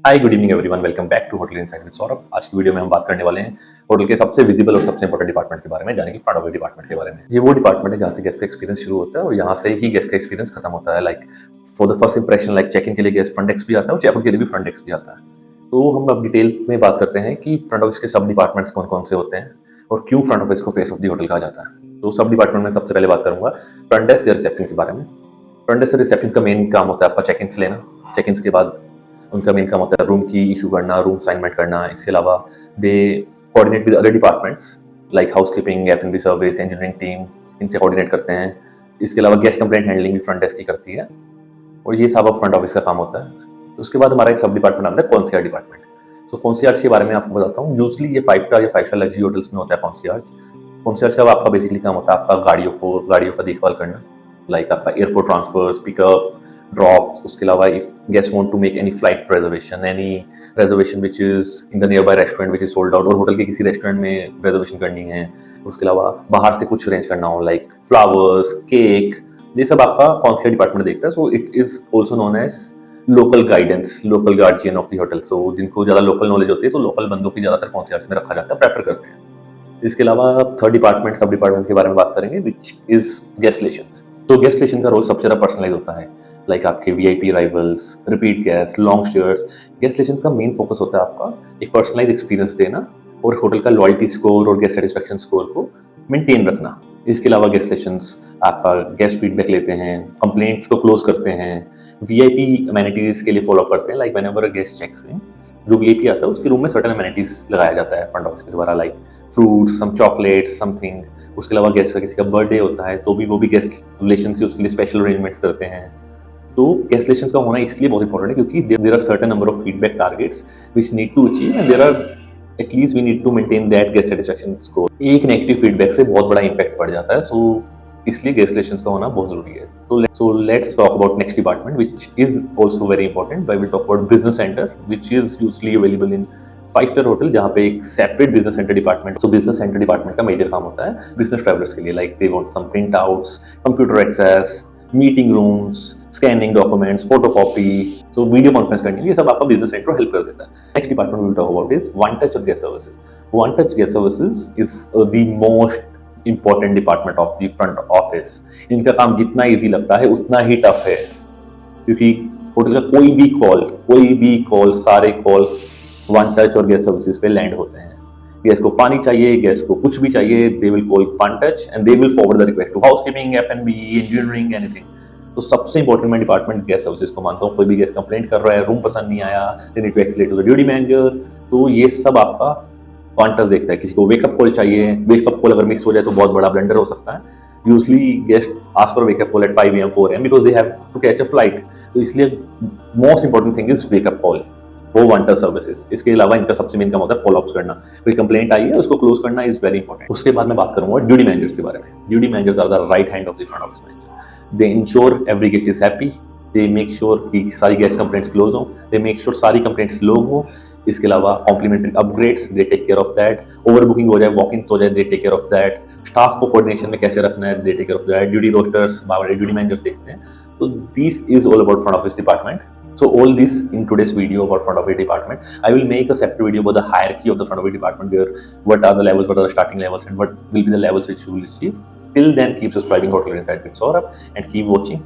Hi good evening everyone, welcome back to hotel inside with Saurabh. आज की video में हम बात करने वाले हैं होटल के सबसे विजिबल और सबसे इंपॉर्टेंट डिपार्टमेंट के बारे में, यानी कि फ्रंट ऑफिस डिपार्टमेंट के बारे में। ये वो डिपार्टमेंट है जहाँ से गेस्ट का एक्सपीरियंस शुरू होता है और यहाँ से ही गेस्ट का एक्सपीरियंस खत्म होता है। Like for the first impression, like check in के लिए गेस्ट फ्रंट डेस्क भी आता है और चेकआउट के लिए भी फ्रंट डेस्क भी आता है। तो हम अब डिटेल में बात करते हैं कि फ्रंट ऑफिस के सब डिपार्टमेंट्स कौन कौन से होते हैं और क्यों फ्रंट ऑफिस को फेस ऑफ दी होटल कहा जाता है। तो सब डिपार्टमेंट में सबसे पहले बात करूंगा फ्रंट डेस्क या रिसेप्शन के बारे में। फ्रंट डेस्क रिसेप्शन का मेन काम होता है आपका चेक इन्स लेना। चेक इन्स के बाद उनका मेन काम होता है रूम की इशू करना, रूम असाइनमेंट करना। इसके अलावा they coordinate with other departments like housekeeping, एफ&बी सर्विस, इंजीनियरिंग टीम, इनसे कोऑर्डिनेट करते हैं। इसके अलावा गेस्ट कंप्लेंट हैंडलिंग भी फ्रंट डेस्क की करती है और ये सब अब फ्रंट ऑफिस का काम होता है। उसके बाद हमारा एक सब डिपार्टमेंट आता है कॉन्सियर्ज डिपार्टमेंट। तो कॉन्सियर्ज के बारे में आपको बताता हूँ। यूजली ये 5 स्टार या 5 स्टार लग्जरी होटल्स में होता है कॉन्सियर्ज। कॉन्सियर्ज का आपका बेसिकली काम होता है आपका गाड़ियों का देखभाल करना, लाइक आपका एयरपोर्ट ट्रांसफर्स, पिकअप, ड्रॉप्स। उसके अलावा if guest want to make any flight reservation, any reservation which is in the nearby restaurant which is sold out, और होटल के किसी रेस्टोरेंट में रिजर्वेशन करनी है। उसके अलावा बाहर से कुछ अरेंज करना हो लाइक फ्लावर्स, केक, ये सब आपका कॉन्सियर्ज डिपार्टमेंट देखता है। So it is also known as local guidance, local guardian of the hotel. So जिनको ज़्यादा लोकल नॉलेज होती है तो लोकल बंदों की ज़्यादातर कॉन्सियर्ज में रखा जाता है, प्रेफर करते हैं। इसके अलावा थर्ड डिपार्टमेंट, सब डिपार्टमेंट के बारे में बात करेंगे विच इज गेस्ट रिलेशंस। तो गेस्ट रिलेशन का रोल सबसे ज़्यादा पर्सनलाइज होता है, लाइक आपके VIP arrivals, repeat guest, long stairs. Guest relations का मेन फोकस होता है आपका एक पर्सनलाइज एक्सपीरियंस देना और होटल का लॉयल्टी स्कोर और गेस्ट सेटिस्फेक्शन स्कोर को मेंटेन रखना। इसके अलावा गेस्ट रिलेशंस आपका गेस्ट फीडबैक लेते हैं, कंप्लेंट्स को क्लोज करते हैं, वीआईपी अमेनिटीज के लिए फॉलो करते हैं। Like whenever a guest checks इन, जो वीआईपी आता है उसके रूम में सर्टेन अमेनिटीज लगाया जाता है फ्रंट ऑफिस के द्वारा, लाइक फ्रूट्स, सम चॉकलेट्स, समथिंग। उसके अलावा गेस्ट का किसी का बर्थडे होता है तो भी वो भी गेस्ट रिलेशन से उसके लिए स्पेशल अरेंजमेंट्स करते हैं। तो गेस्ट रिलेशंस का होना इसलिए बहुत इंपॉर्टेंट है क्योंकि there are certain number of feedback targets which need to achieve and there are at least we need to maintain that guest satisfaction score. एक नेगेटिव फीडबैक से बहुत बड़ा इंपैक्ट पड़ जाता है। सो इसलिए गेस्ट रिलेशंस का होना बहुत जरूरी है। So let's talk about next department which is also very important. I will talk about business center which is usually available in 5 star hotel, जहाँ पे एक सेपरेट बिजनेस सेंटर डिपार्टमेंट। तो बिजनेस सेंटर डिपार्टमेंट का major काम होता है business travellers के लिए, like they want some print outs, computer access, meeting rooms, scanning documents, photocopy, तो वीडियो कॉन्फ्रेंस करने के लिए सब आपका बिजनेस सेंटर हेल्प कर देता है। Next department we will talk about is one touch guest services. One touch guest services is the most important department of the front office. इनका काम जितना इजी लगता है उतना ही टफ है, क्योंकि होटल का कोई भी कॉल, सारे कॉल्स वन टच और गेस्ट सर्विसेज पे लैंड होते हैं। गेस्ट को पानी चाहिए, गेस्ट को कुछ भी चाहिए, they will call one touch and they will forward the request to housekeeping, एफ&बी, इंजीनियरिंग, एनीथिंग। तो सबसे इंपॉर्टेंट मैं डिपार्टमेंट गेस्ट सर्विसेज को मानता हूँ। कोई भी गेस्ट कंप्लेंट कर रहा है, रूम पसंद नहीं आया, they need to escalate to the duty manager, तो ये सब आपका वन टच देखता है। किसी को वेकअप कॉल चाहिए, वेकअप कॉल अगर मिस हो जाए तो बहुत बड़ा ब्लंडर हो सकता है। Usually guest ask for wake up call at 5 AM 4 AM because they have to catch a flight. तो इसलिए most important thing is wake up call, वो वन टच सर्विसेज। इसके अलावा इनका सबसे मेन काम होता है फॉलोअप्स करना। कोई कंप्लेंट आई है उसको क्लोज करना इज वेरी इंपॉर्टेंट। उसके बाद मैं बात करूंगा ड्यूटी मैनेजर्स के बारे में। Duty managers are the right hand of the front office manager. They ensure every guest is happy, they make sure कि सारी गेस्ट कंप्लेंट्स क्लोज हो, दे मेक श्योर सारी कंप्लेंट्स लो हो। इसके अलावा complimentary upgrades, they take care of that. Overbooking हो जाए, walk in हो जाए, they take care of that. Staff को कोऑर्डिनेशन में कैसे रखना है, they take care of that. Duty rosters duty managers देखते हैं। तो this is all about front office department. So all this in today's video about front office department. I will make a separate video about the hierarchy of the front office department, where what are the levels, what are the starting levels, and what will be the levels which you will achieve. Till then, keep subscribing Hotel Insight with Saurabh and keep watching